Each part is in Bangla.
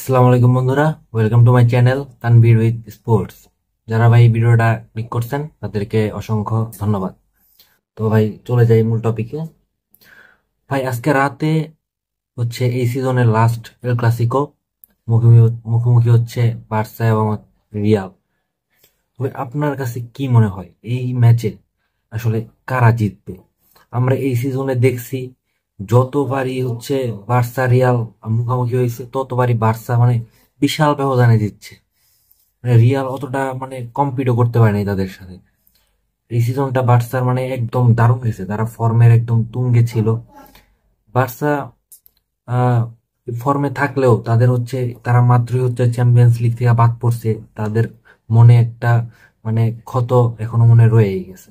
আসসালামু আলাইকুম বন্ধুরা, welcome to my channel Tanvir with sports. যারা ভাই ভিডিওটা ক্লিক করছেন তাদেরকে অসংখ্য ধন্যবাদ। তো ভাই চলে যাই মূল টপিকে। ভাই আজকে রাতে হচ্ছে এই সিজনের লাস্ট এল ক্লাসিকো, মুখোমুখি মুখোমুখি হচ্ছে বার্সা এবং রিয়াল। তবে আপনার কাছে কি মনে হয় এই ম্যাচে আসলে কারা জিতবে? আমরা এই সিজনে দেখছি যতবারই হচ্ছে বার্সা রিয়াল মুখোমুখি হয়েছে ততবারই বার্সা মানে বিশাল ব্যবধানে জিতছে। মানে রিয়াল অতটা মানে কম্পিটও করতে পারে নাই তাদের সাথে। এই সিজনটা বার্সার মানে একদম দারুণ গেছে, তারা ফর্মের একদম তুঙ্গে ছিল। বার্সা আহ ফর্মে থাকলেও তাদের হচ্ছে তারা মাত্রই হচ্ছে চ্যাম্পিয়ন্স লিগ থেকে বাদ পড়ছে, তাদের মনে একটা মানে ক্ষত এখনো মনে রয়েই গেছে।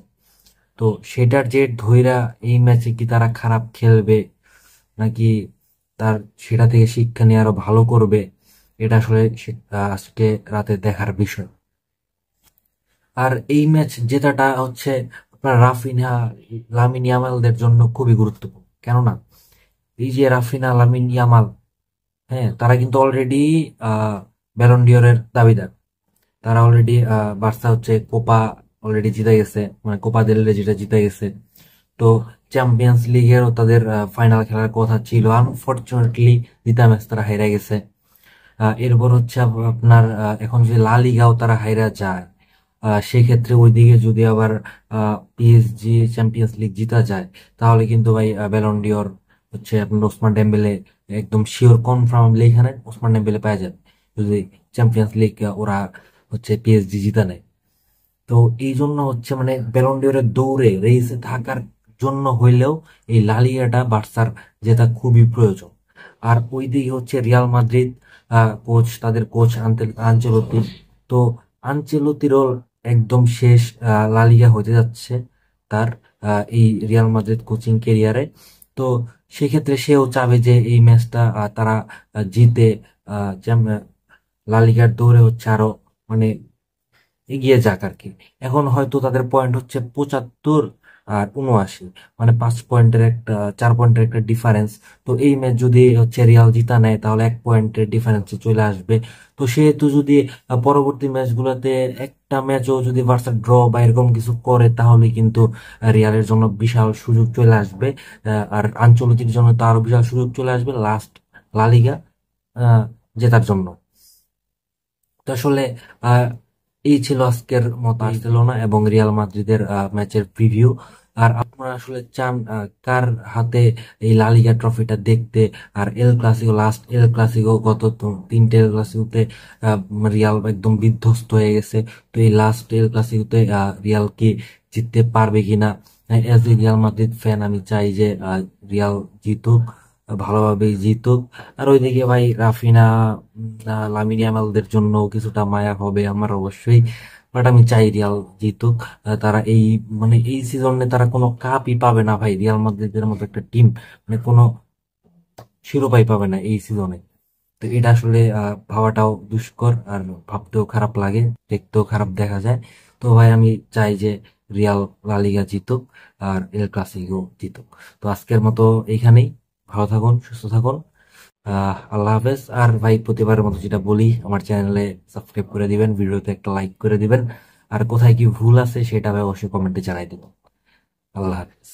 তো সেটার যে ধইরা এই ম্যাচে কি তারা খারাপ খেলবে নাকি তার সেটা থেকে শিক্ষা নিয়ে আরো ভালো করবে, এটা আসলে আজকে রাতে দেখার বিষয়। আর এই ম্যাচ জেতাটা হচ্ছে আপনার রাফিনহা লামিন ইয়ামালদের জন্য খুবই গুরুত্বপূর্ণ। কেননা এই যে রাফিনা লামিন ইয়ামাল, হ্যাঁ তারা কিন্তু অলরেডি ব্যালন ডিওরের দাবিদার। তারা অলরেডি বার্সা হচ্ছে কোপা অলরেডি জিতে গেছে, মানে কোপা দেল রে যেটা জিতে গেছে। তো চ্যাম্পিয়ন্স লিগেরও তাদের ফাইনাল খেলার কথা ছিল, আনফরচুনেটলি জিতা ম্যাচ তারা হেরে গেছে। এরপর হচ্ছে আপনার এখন যে লা লিগাও তারা হাইরা যায়, সেক্ষেত্রে ওইদিকে যদি আবার পিএসজি চ্যাম্পিয়ন্স লিগ জিতা যায় তাহলে কিন্তু ভাই ব্যালন ডিওর হচ্ছে আপনার ওসমান ডেম্বেলে একদম শিওর কনফার্ম এখানে ওসমান ডেম্বেলে পাওয়া যাবে যদি চ্যাম্পিয়ন্স লিগ ওরা হচ্ছে পিএসজি জিতা নেয়। তো এই জন্য হচ্ছে মানে ব্যালন ডিওরের দৌড়ে রেসে থাকার জন্য হইলেও এই লা লিগাটা বার্সার জেতা খুবই প্রয়োজন। আর ওইদিকে হচ্ছে রিয়াল মাদ্রিদ, কোচ তাদের কোচ আনচেলত্তি। তো আনচেলত্তিরও একদম শেষ লা লিগা হতে যাচ্ছে তার এই রিয়াল মাদ্রিদ কোচিং কেরিয়ারে। তো সেক্ষেত্রে সেও চাবে যে এই ম্যাচটা তারা জিতে লা লিগার দৌড়ে হচ্ছে আরো মানে এগিয়ে যাক আর কি। এখন হয়তো তাদের পয়েন্ট হচ্ছে 75 আর 79, মানে 5 পয়েন্টের একটা 4 পয়েন্টের একটা ডিফারেন্স। তো এই ম্যাচ যদি হচ্ছে রিয়াল জিতা নেয় তাহলে 1 পয়েন্টের ডিফারেন্সে চলে আসবে। তো সেহেতু যদি পরবর্তী ম্যাচগুলোতে একটা ম্যাচও যদি বার্সা ড্র বা এরকম কিছু করে তাহলে কিন্তু রিয়ালের জন্য বিশাল সুযোগ চলে আসবে। আর আঞ্চলিকের জন্য তো আরো বিশাল সুযোগ চলে আসবে লাস্ট লা লিগা জেতার জন্য। তো আসলে আহ, এই ছিল আজকের মতো বার্সেলোনা এবং রিয়াল মাদ্রিদের ম্যাচের প্রিভিউ। আর আপনারা আসলে চান কার হাতে এই লা লিগা ট্রফিটা দেখতে? আর El Clasico last El Clasico গত তো 3টে এল ক্লাসিকোতে রিয়াল একদম বিধ্বস্ত হয়ে গেছে। তো এই লাস্ট এল ক্লাসিকোতে রিয়াল কি জিততে পারবে কিনা? As a Real Madrid fan আমি চাই যে রিয়াল জিতুক, ভালোভাবেই জিতুক। আর ওইদিকে ভাই রাফিনা লামিন ইয়ামালদের জন্য কিছুটা মায়া হবে আমার অবশ্যই, বাট আমি চাই রিয়াল জিতুক। তারা এই মানে এই সিজনে তারা কোনো কাপই পাবে না ভাই, রিয়াল মাদ্রিদের মতো একটা টিম মানে কোনো শিরোপাই পাবে না এই সিজনে। তো এটা আসলে ভাবাটাও দুষ্কর, আর ভাবতেও খারাপ লাগে, দেখতেও খারাপ দেখা যায়। তো ভাই আমি চাই যে রিয়াল লা লিগা জিতুক আর এল ক্লাসিকো জিতুক। তো আজকের মতো এইখানেই, ভালো থাকুন, সুস্থ থাকুন, আল্লাহ হাফেজ। আর ভাই প্রতিবারের মতো যেটা বলি, আমার চ্যানেলে সাবস্ক্রাইব করে দিবেন, ভিডিওতে একটা লাইক করে দিবেন। আর কোথায় কি ভুল আছে সেটা ভাই অবশ্যই কমেন্টে জানাই দিবেন। আল্লাহ হাফেজ।